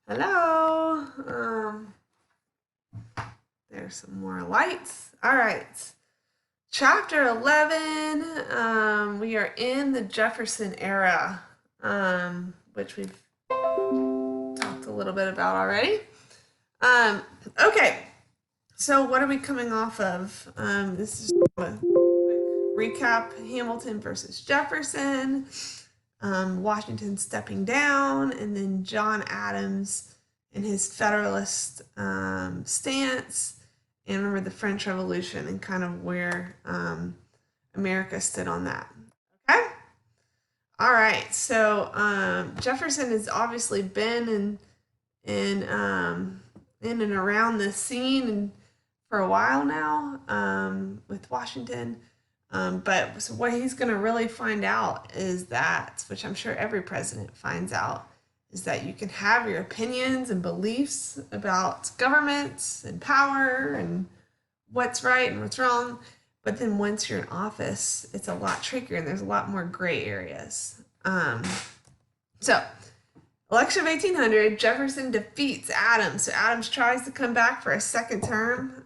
Hello. There's some more lights. All right. Chapter 11. We are in the Jefferson era, which we've talked a little bit about already. Okay. So, what are we coming off of? This is a quick recap. Hamilton versus Jefferson, Washington stepping down, and then John Adams and his Federalist stance, and remember the French Revolution and kind of where America stood on that. Okay? All right. So Jefferson has obviously been in and around the scene and for a while now with Washington. But so what he's going to really find out is that, which I'm sure every president finds out, is that you can have your opinions and beliefs about government and power and what's right and what's wrong. But then once you're in office, it's a lot trickier and there's a lot more gray areas. So, election of 1800, Jefferson defeats Adams. So Adams tries to come back for a second term,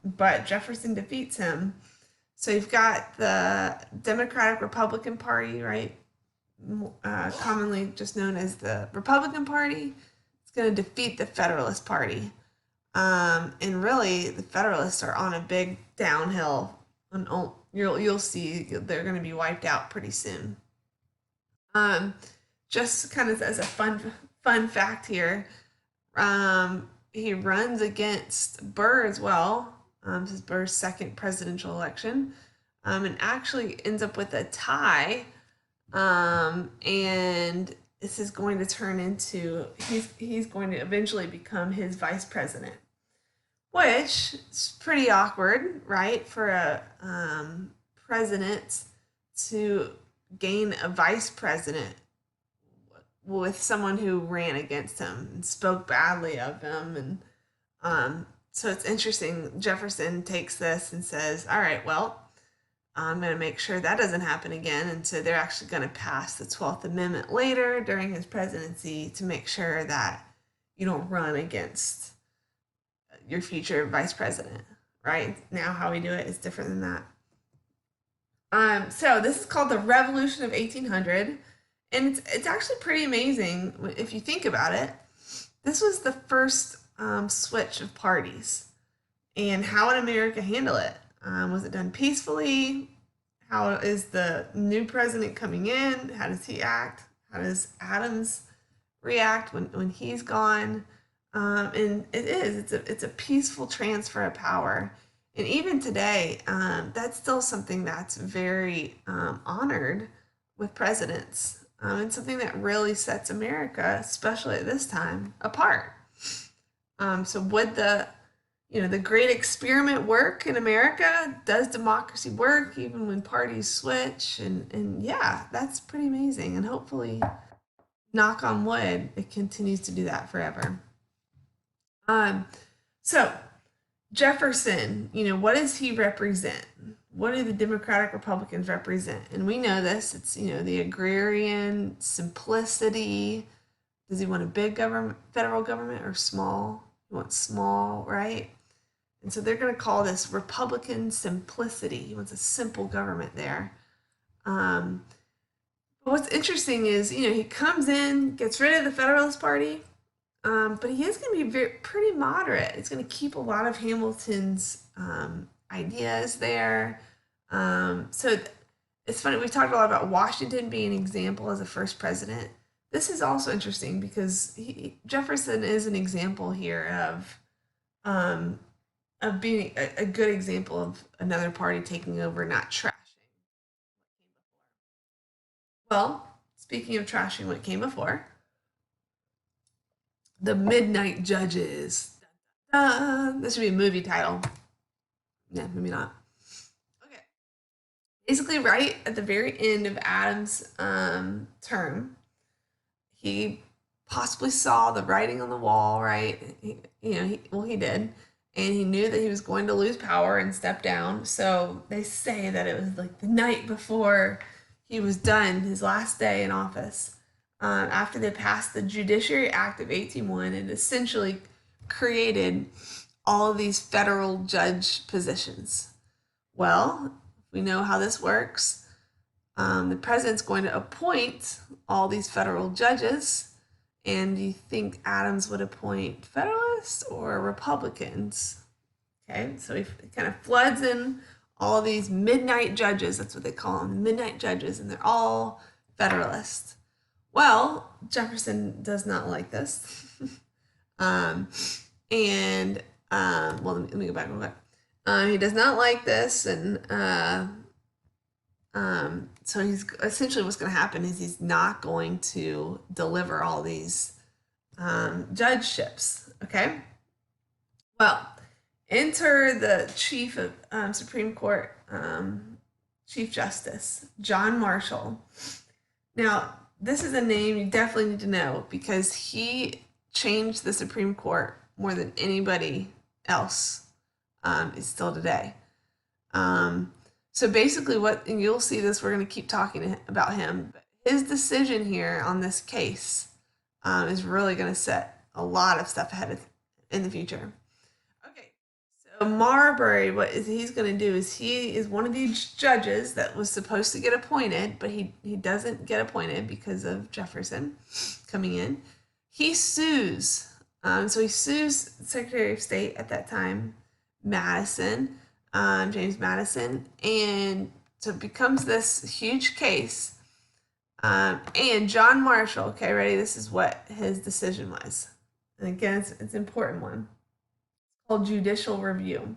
but Jefferson defeats him. So you've got the Democratic Republican Party, right? Commonly just known as the Republican Party. It's going to defeat the Federalist Party. And really, the Federalists are on a big downhill. And you'll see they're going to be wiped out pretty soon. Just kind of as a fun fact here, he runs against Burr as well. This is Burr's second presidential election, and actually ends up with a tie. And this is going to turn into he's going to eventually become his vice president, which is pretty awkward, right, for a president to gain a vice president with someone who ran against him and spoke badly of him. And so it's interesting. Jefferson takes this and says, all right, well, I'm going to make sure that doesn't happen again. And so they're actually going to pass the 12th Amendment later during his presidency to make sure that you don't run against your future vice president, right? Now how we do it is different than that. So this is called the Revolution of 1800. And it's actually pretty amazing if you think about it. This was the first switch of parties. And how would America handle it? Was it done peacefully? How is the new president coming in? How does he act? How does Adams react when he's gone? And it's a peaceful transfer of power. And even today, that's still something that's very honored with presidents. And something that really sets America, especially at this time, apart. So would the great experiment work in America? Does democracy work even when parties switch? And yeah, that's pretty amazing. And hopefully, knock on wood, it continues to do that forever. So Jefferson, what does he represent? What do the Democratic Republicans represent? And we know this. It's, the agrarian simplicity. Does he want a big federal government or small? He wants small, right? And so they're going to call this Republican simplicity. He wants a simple government there. But what's interesting is, he comes in, gets rid of the Federalist Party, but he is going to be pretty moderate. He's going to keep a lot of Hamilton's ideas there. So it's funny, we talked a lot about Washington being an example as a first president. This is also interesting because Jefferson is an example here of being a good example of another party taking over, not trashing. Well, speaking of trashing what came before, the Midnight Judges. This should be a movie title. Yeah, maybe not. Okay. Basically, right at the very end of Adams' term, he possibly saw the writing on the wall, right? He did. And he knew that he was going to lose power and step down. So they say that it was like the night before he was done, his last day in office. after they passed the Judiciary Act of 1801 and essentially created all of these federal judge positions. Well, we know how this works. The president's going to appoint all these federal judges. And do you think Adams would appoint Federalists or Republicans? Okay, so he kind of floods in all these midnight judges. That's what they call them, midnight judges, and they're all Federalists. Well, Jefferson does not like this. Well, let me go back real quick. He does not like this, and so he's essentially what's going to happen is he's not going to deliver all these judgeships. Okay. Well, enter the chief of Supreme Court, Chief Justice John Marshall. Now, this is a name you definitely need to know because he changed the Supreme Court more than anybody else is still today. So basically and you'll see this, we're going to keep talking about him, but his decision here on this case is really going to set a lot of stuff ahead in the future. Okay, so Marbury, what he's going to do is he is one of these judges that was supposed to get appointed, but he doesn't get appointed because of Jefferson coming in. He sues. So he sues Secretary of State at that time, Madison, James Madison, and so it becomes this huge case. And John Marshall, okay, ready? This is what his decision was. And again, it's an important one. It's called judicial review.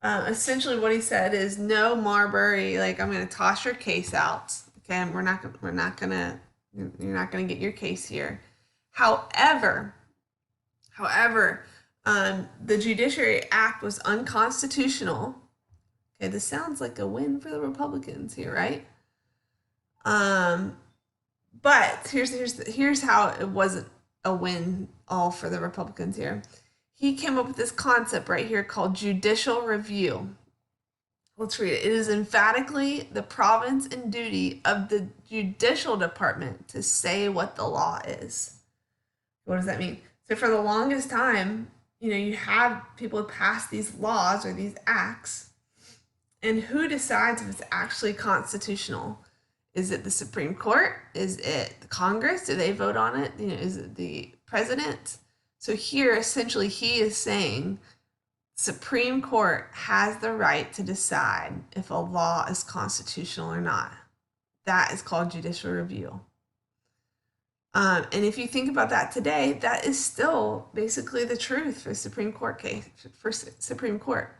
Essentially, what he said is, no, Marbury, like I'm going to toss your case out. Okay, and you're not gonna get your case here. However, the Judiciary Act was unconstitutional. Okay, this sounds like a win for the Republicans here, right? But here's how it wasn't a win all for the Republicans here. He came up with this concept right here called judicial review. Let's read it. It is emphatically the province and duty of the judicial department to say what the law is. What does that mean? So for the longest time, you have people pass these laws or these acts, and who decides if it's actually constitutional? Is it the Supreme Court? Is it the Congress? Do they vote on it? Is it the president? So here, essentially, he is saying Supreme Court has the right to decide if a law is constitutional or not. That is called judicial review. And if you think about that today, that is still basically the truth for Supreme Court case, for Supreme Court,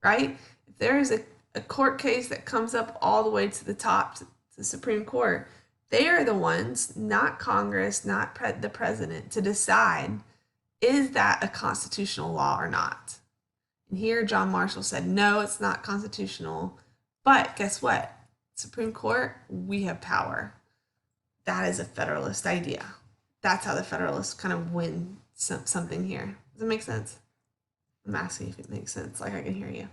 right? If there is a court case that comes up all the way to the top, to the Supreme Court, they are the ones, not Congress, not the president, to decide, is that a constitutional law or not? And here John Marshall said, no, it's not constitutional. But guess what? Supreme Court, we have power. That is a Federalist idea. That's how the Federalists kind of win something here. Does it make sense? I'm asking if it makes sense, like I can hear you.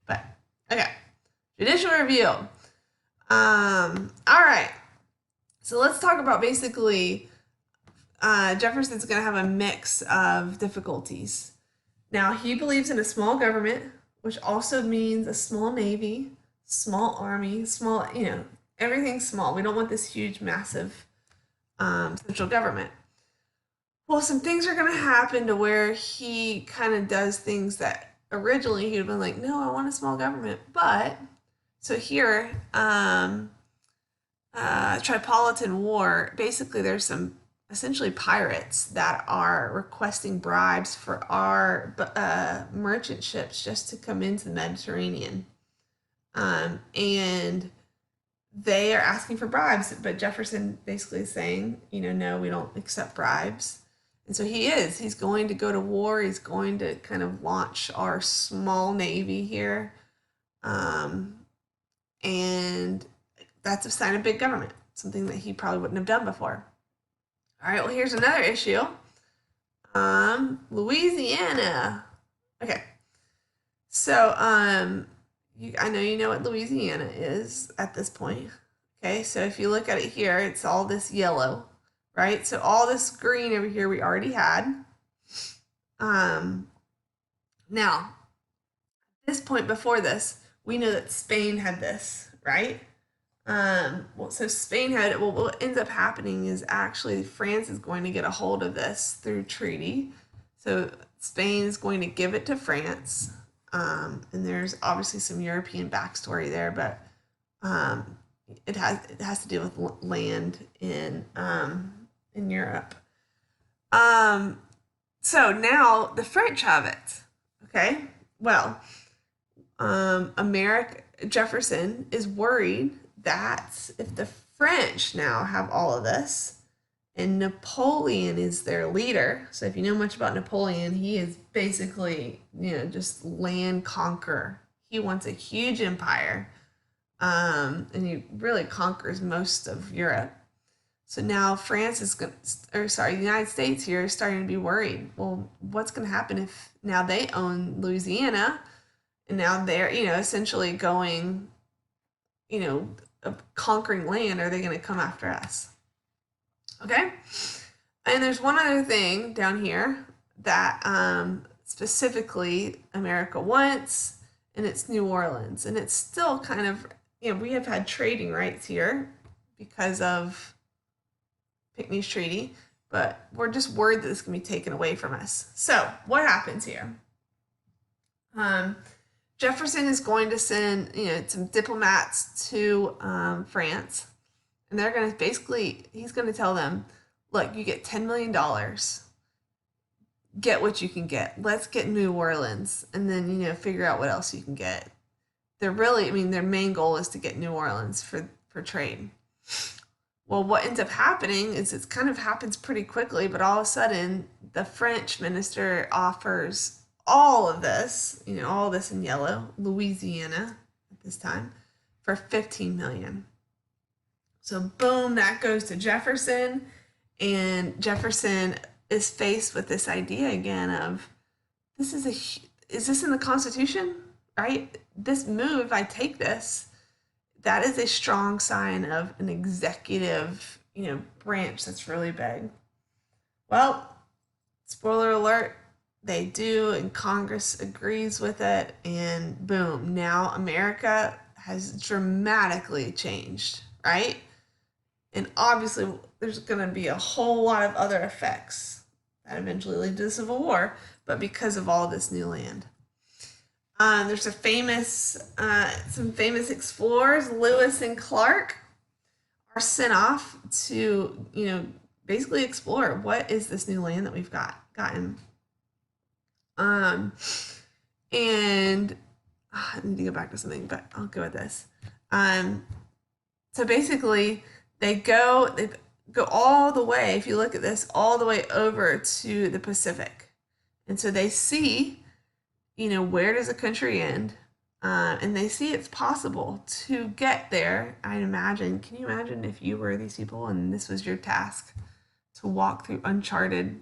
But, okay. Judicial review. All right. So let's talk about basically Jefferson's going to have a mix of difficulties. Now, he believes in a small government, which also means a small navy, small army, small, everything's small. We don't want this huge, massive central government. Well, some things are going to happen to where he kind of does things that originally he would have been like, no, I want a small government. But, so here, Tripolitan War, basically there's some essentially pirates that are requesting bribes for our merchant ships just to come into the Mediterranean. And they are asking for bribes, but Jefferson basically is saying, no, we don't accept bribes. And so he's going to go to war. He's going to kind of launch our small navy here. And that's a sign of big government, something that he probably wouldn't have done before. All right, well, here's another issue. Louisiana. Okay. So, I know you know what Louisiana is at this point. Okay, so if you look at it here, it's all this yellow. right? So all this green over here we already had. Now, at this point before this, we know that Spain had this, right? So Spain had, well, what ends up happening is actually France is going to get a hold of this through treaty. So Spain is going to give it to France. And there's obviously some European backstory there, but it has to deal with land in Europe. So now the French have it. Okay, well, America Jefferson is worried that if the French now have all of this and Napoleon is their leader, so if you know much about Napoleon, he is basically, just land conqueror. He wants a huge empire, and he really conquers most of Europe. So now France is going to, or sorry, the United States here is starting to be worried. Well, what's going to happen if now they own Louisiana and now they're, essentially going, conquering land? Are they going to come after us? Okay. And there's one other thing down here that specifically America wants, and it's New Orleans. And it's still kind of, we have had trading rights here because of Pinckney's Treaty, but we're just worried that this can be taken away from us. So what happens here? Jefferson is going to send, some diplomats to France, and they're going to he's going to tell them, look, you get $10 million. Get what you can get. Let's get New Orleans, and then, figure out what else you can get. Their main goal is to get New Orleans for trade. Well, what ends up happening is it kind of happens pretty quickly, but all of a sudden the French minister offers all of this, all this in yellow, Louisiana at this time, for $15 million. So boom, that goes to Jefferson, and Jefferson is faced with this idea again of, is this in the Constitution, right? This move, if I take this, that is a strong sign of an executive, branch that's really big. Well, spoiler alert, they do, and Congress agrees with it, and boom, now America has dramatically changed, right? And obviously, there's going to be a whole lot of other effects that eventually lead to the Civil War, but because of all this new land. There's some famous explorers, Lewis and Clark, are sent off to, basically explore what is this new land that we've gotten. And I need to go back to something, but I'll go with this. So basically, they go all the way, if you look at this, all the way over to the Pacific. And so they see, where does a country end? And they see it's possible to get there. I'd imagine, can you imagine if you were these people and this was your task to walk through uncharted,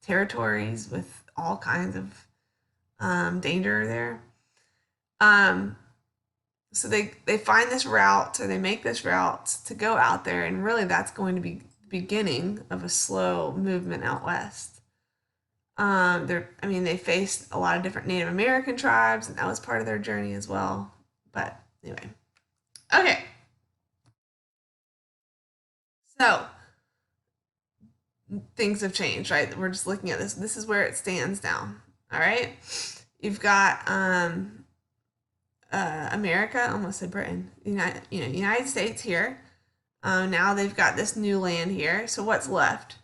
territories with all kinds of danger there? So they find this route, or they make this route to go out there, and really that's going to be the beginning of a slow movement out west. They faced a lot of different Native American tribes, and that was part of their journey as well. But anyway, okay. So things have changed, right? We're just looking at this. This is where it stands now. All right. You've got America, I almost said Britain, United States here. Now they've got this new land here. So what's left?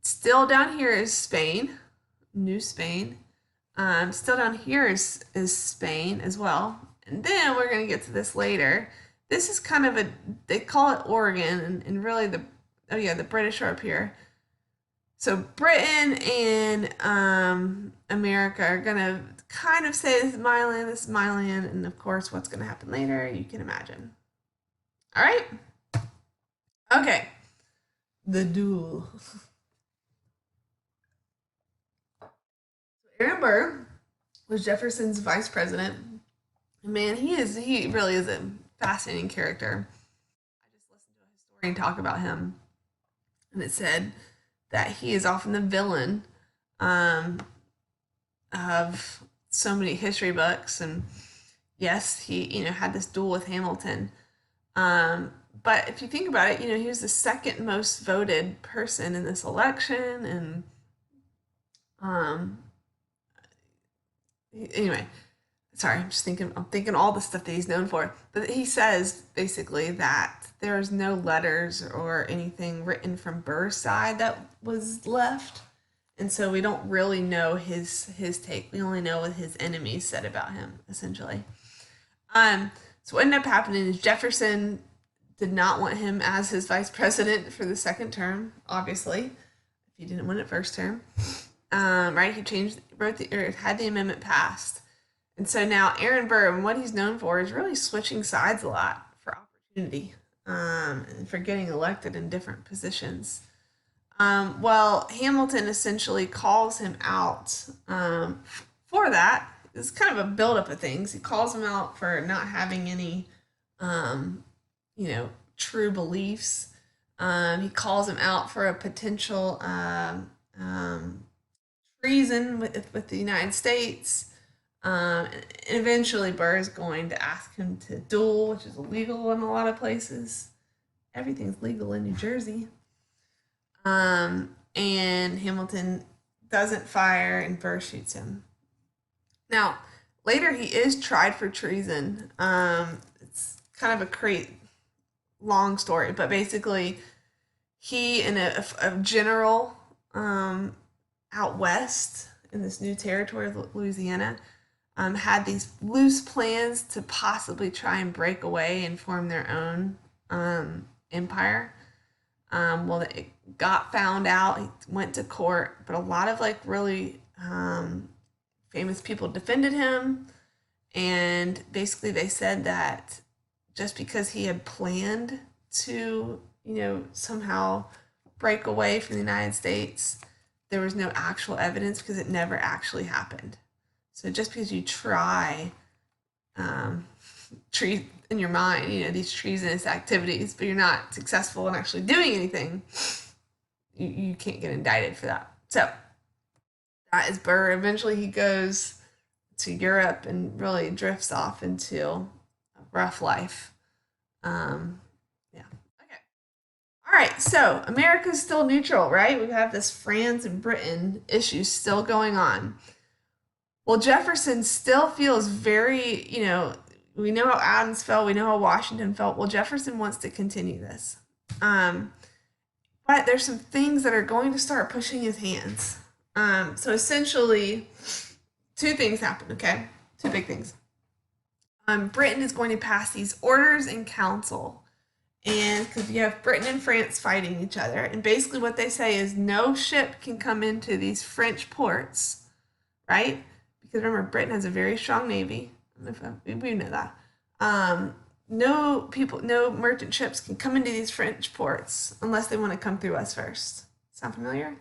Still down here is Spain, New Spain. Still down here is Spain as well. And then we're going to get to this later. This is kind of they call it Oregon, and really the British are up here. So Britain and America are going to kind of say, this is my land, and of course what's going to happen later, you can imagine. All right? Okay. The duel. Aaron Burr was Jefferson's vice president. Man, he really is a fascinating character. I just listened to a historian talk about him. and it said that he is often the villain um, of so many history books. And yes, he had this duel with Hamilton. Um, but if you think about it, he was the second most voted person in this election, and um, anyway, sorry, I'm thinking all the stuff that he's known for. But he says basically that there's no letters or anything written from Burr's side that was left. And so we don't really know his take. We only know what his enemies said about him, essentially. So what ended up happening is Jefferson did not want him as his vice president for the second term, obviously, if he didn't win it first term. Right? He had the amendment passed. And so now Aaron Burr, and what he's known for is really switching sides a lot for opportunity, and for getting elected in different positions. Well, Hamilton essentially calls him out for that. It's kind of a buildup of things. He calls him out for not having any, um, true beliefs. He calls him out for a potential treason with the United States. And eventually, Burr is going to ask him to duel, which is illegal in a lot of places. Everything's legal in New Jersey. And Hamilton doesn't fire, and Burr shoots him. Now, later he is tried for treason. It's kind of a long story, but basically, he and a general out west in this new territory of Louisiana had these loose plans to possibly try and break away and form their own empire. Well, it got found out. He went to court, but a lot of really famous people defended him, and basically they said that just because he had planned to, somehow break away from the United States, there was no actual evidence because it never actually happened. So just because you try in your mind, these treasonous activities, but you're not successful in actually doing anything, you can't get indicted for that. So that is Burr. Eventually he goes to Europe and really drifts off into a rough life. Yeah. Okay. All right. So America's still neutral, right? We have this France and Britain issue still going on. Well, Jefferson still feels very, we know how Adams felt, we know how Washington felt. Well, Jefferson wants to continue this. But there's some things that are going to start pushing his hands. So essentially, two things happen, okay? Two big things. Britain is going to pass these orders in council. And because you have Britain and France fighting each other. And basically what they say is no ship can come into these French ports, right? Because remember, Britain has a very strong navy. We know that. No merchant ships can come into these French ports unless they want to come through us first. Sound familiar?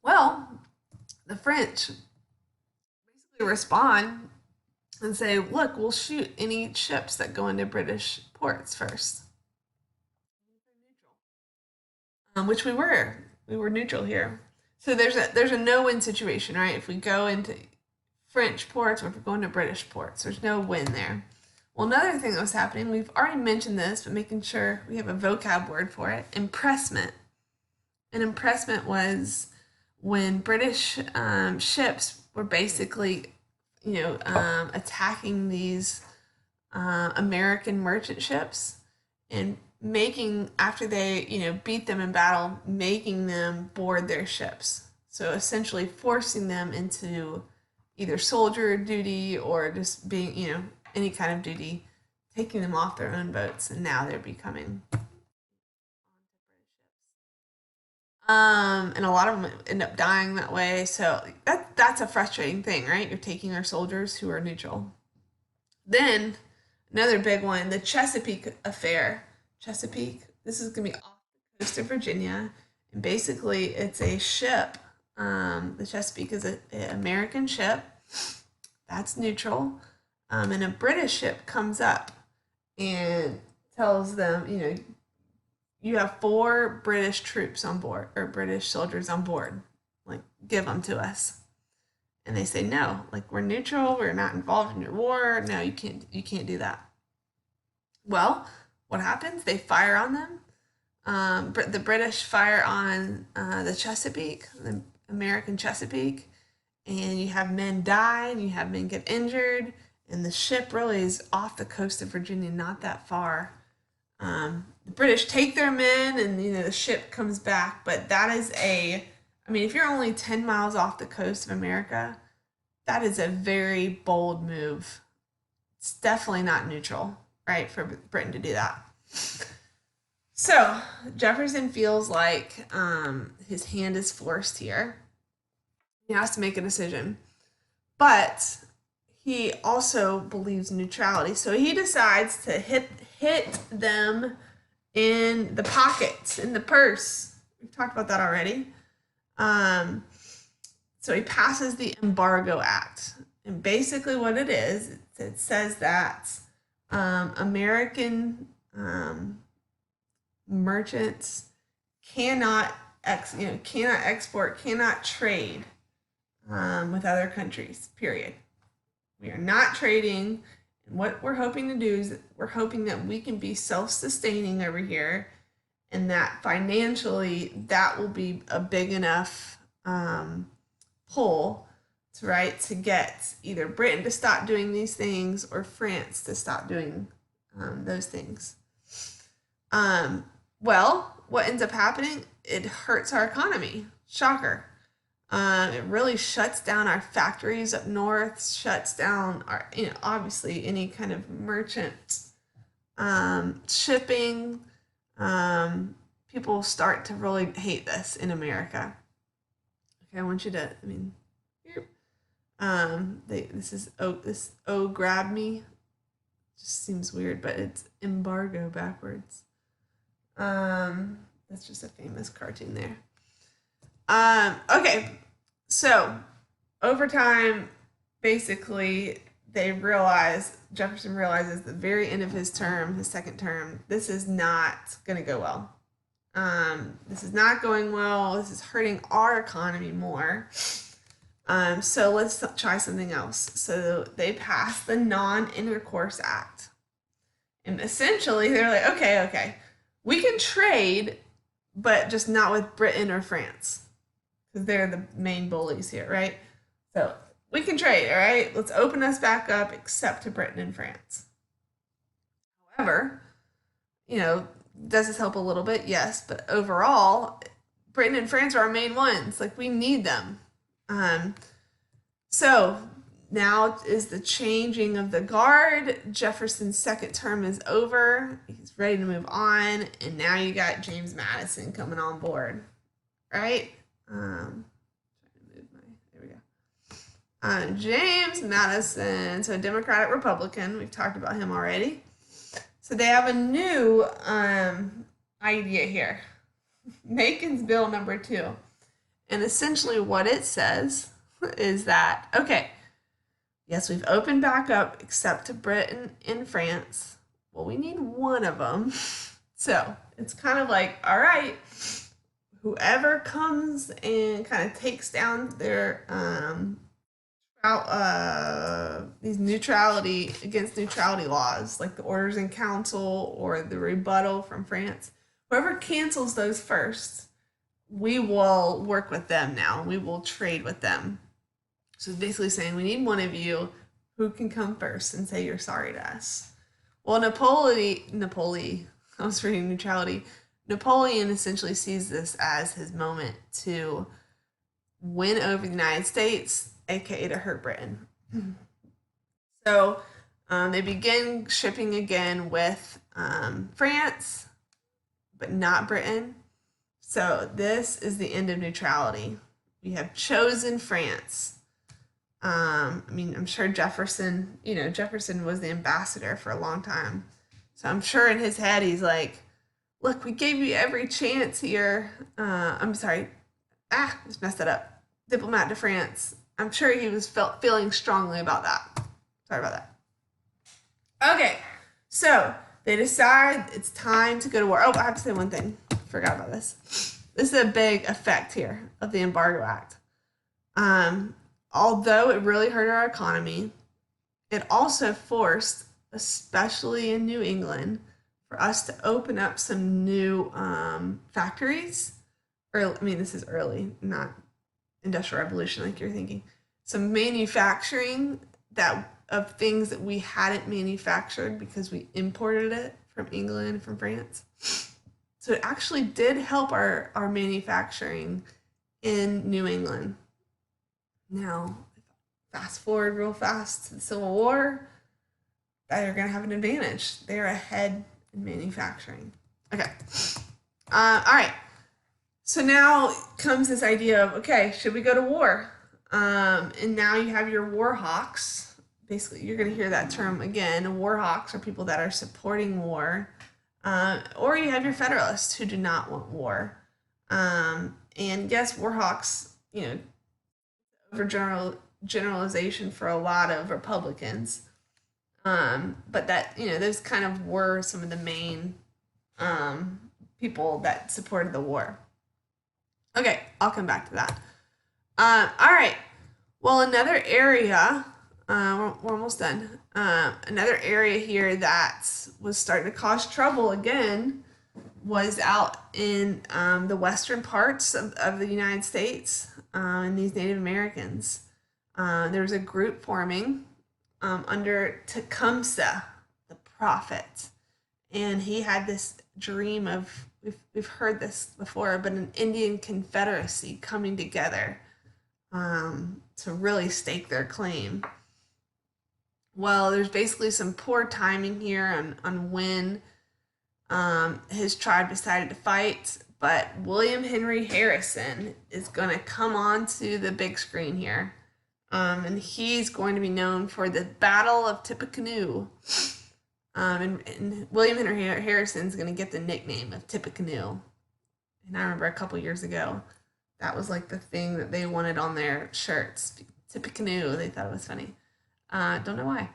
Well, the French basically respond and say, look, we'll shoot any ships that go into British ports first. Which we were. We were neutral here. So there's a no-win situation, right? If we go into French ports or if we're going to British ports, there's no win there. Well, another thing that was happening, we've already mentioned this, but making sure we have a vocab word for it, impressment. An impressment was when British ships were basically, attacking these American merchant ships and after they, beat them in battle, making them board their ships. So essentially forcing them into either soldier duty or just being, any kind of duty, taking them off their own boats, and now they're becoming and a lot of them end up dying that way. So that's a frustrating thing, right? You're taking our soldiers who are neutral. Then another big one, the Chesapeake affair. Chesapeake, this is gonna be off the coast of Virginia, and basically it's a ship. The Chesapeake is an American ship that's neutral, and a British ship comes up and tells them, you have 4 British troops on board, or British soldiers on board. Like, give them to us. And they say, no, like, we're neutral. We're not involved in your war. No, you can't do that. Well, what happens? They fire on them. The British fire on the Chesapeake, the American Chesapeake, and you have men die and you have men get injured, and the ship really is off the coast of Virginia, not that far. The British take their men, and the ship comes back, but that is if you're only 10 miles off the coast of America, that is a very bold move. It's definitely not neutral, right, for Britain to do that. So Jefferson feels like his hand is forced here. He has to make a decision. But he also believes in neutrality. So he decides to hit them in the pockets, in the purse. We've talked about that already. So he passes the Embargo Act. And basically what it is, it says that American merchants cannot export, cannot trade with other countries, period. We are not trading. And what we're hoping to do is we're hoping that we can be self-sustaining over here, and that financially that will be a big enough pull to get either Britain to stop doing these things or France to stop doing those things. Well, what ends up happening? It hurts our economy. Shocker. It really shuts down our factories up north, shuts down our, obviously any kind of merchant shipping. People start to really hate this in America. Okay, I want you to, this grab me. Just seems weird, but it's embargo backwards. That's just a famous cartoon there. Okay, so over time, basically, Jefferson realizes at the very end of his term, his second term, this is not going to go well. This is not going well. This is hurting our economy more. So let's try something else. So they passed the Non-Intercourse Act. And essentially, they're like, okay, we can trade, but just not with Britain or France, because they're the main bullies here, right? So we can trade, all right? Let's open us back up, except to Britain and France. However, does this help a little bit? Yes, but overall, Britain and France are our main ones. Like, we need them. So now is the changing of the guard. Jefferson's second term is over. He's ready to move on. And now you got James Madison coming on board, right? There we go. James Madison, so Democratic Republican. We've talked about him already. So they have a new idea here. Macon's Bill number 2. And essentially what it says is that, okay, yes, we've opened back up except to Britain and France. Well, we need one of them. So it's kind of like, all right, whoever comes and kind of takes down their these neutrality laws, like the Orders in Council or the rebuttal from France, whoever cancels those first, we will work with them now. We will trade with them. So it's basically saying we need one of you who can come first and say you're sorry to us. Well, Napoleon, I was reading neutrality. Napoleon essentially sees this as his moment to win over the United States, aka to hurt Britain. So they begin shipping again with France, but not Britain. So this is the end of neutrality. We have chosen France. I'm sure Jefferson was the ambassador for a long time. So I'm sure in his head he's like, look, we gave you every chance here. Just messed that up. Diplomat to France. I'm sure he was feeling strongly about that. Sorry about that. Okay, so They decide it's time to go to war. Oh, I have to say one thing. Forgot about this. This is a big effect here of the Embargo Act. Although it really hurt our economy, it also forced, especially in New England, for us to open up some new factories. This is early, not Industrial Revolution like you're thinking. Some manufacturing of things that we hadn't manufactured because we imported it from England, from France. So it actually did help our manufacturing in New England. Now, fast forward real fast to the Civil War, they're going to have an advantage. They're ahead in manufacturing. Okay. All right. So now comes this idea of, okay, should we go to war? And now you have your war hawks. Basically, you're going to hear that term again. War hawks are people that are supporting war. Or you have your Federalists who do not want war. And yes, war hawks, overgeneralization for a lot of Republicans. But that, those kind of were some of the main people that supported the war. Okay, I'll come back to that. All right. Well, another area, we're almost done. Another area here that was starting to cause trouble again was out in the western parts of the United States, and these Native Americans. There was a group forming under Tecumseh, the prophet, and he had this dream of, we've heard this before, but an Indian confederacy coming together to really stake their claim. Well, there's basically some poor timing here on when his tribe decided to fight, but William Henry Harrison is going to come onto the big screen here. And he's going to be known for the Battle of Tippecanoe. And William Henry Harrison is going to get the nickname of Tippecanoe. And I remember a couple years ago, that was like the thing that they wanted on their shirts. Tippecanoe, they thought it was funny. Don't know why.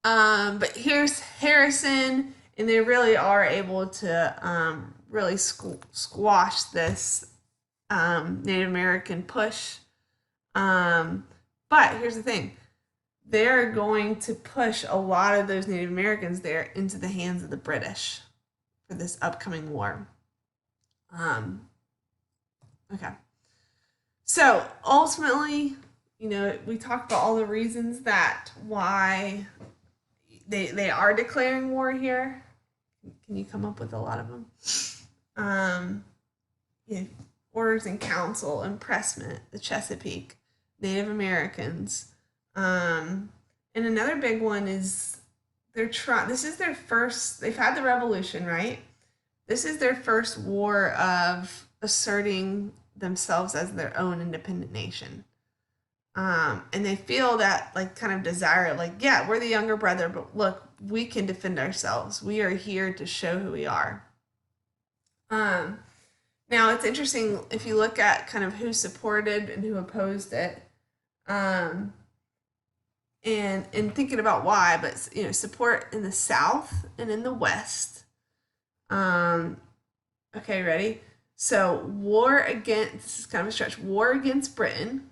But here's Harrison, and they really are able to really squash this Native American push. But here's the thing. They're going to push a lot of those Native Americans there into the hands of the British for this upcoming war. Okay. So ultimately, we talked about all the reasons that why they are declaring war here. Can you come up with a lot of them? Orders in Council, impressment, the Chesapeake, Native Americans. And another big one is this is their first, they've had the revolution, right? This is their first war of asserting themselves as their own independent nation. And they feel that kind of desire, yeah, we're the younger brother, but look, we can defend ourselves. We are here to show who we are. Now it's interesting if you look at kind of who supported and who opposed it. And thinking about why, but support in the South and in the West. Okay, ready? So this is kind of a stretch. War against Britain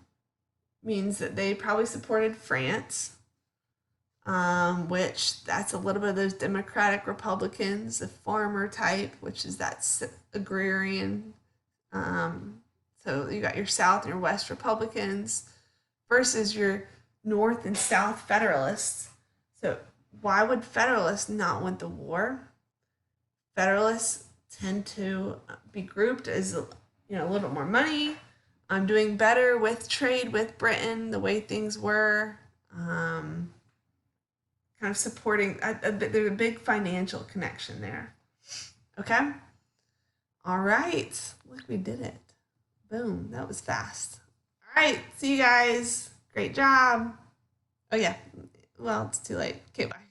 means that they probably supported France, which that's a little bit of those Democratic Republicans, the farmer type, which is that agrarian. So you got your South and your West Republicans versus your North and South Federalists. So why would Federalists not want the war? Federalists tend to be grouped as a little bit more money. Doing better with trade with Britain, the way things were. Kind of supporting. There's a big financial connection there. Okay. All right. Look, we did it. Boom. That was fast. All right. See you guys. Great job. Oh, yeah. Well, it's too late. Okay, bye.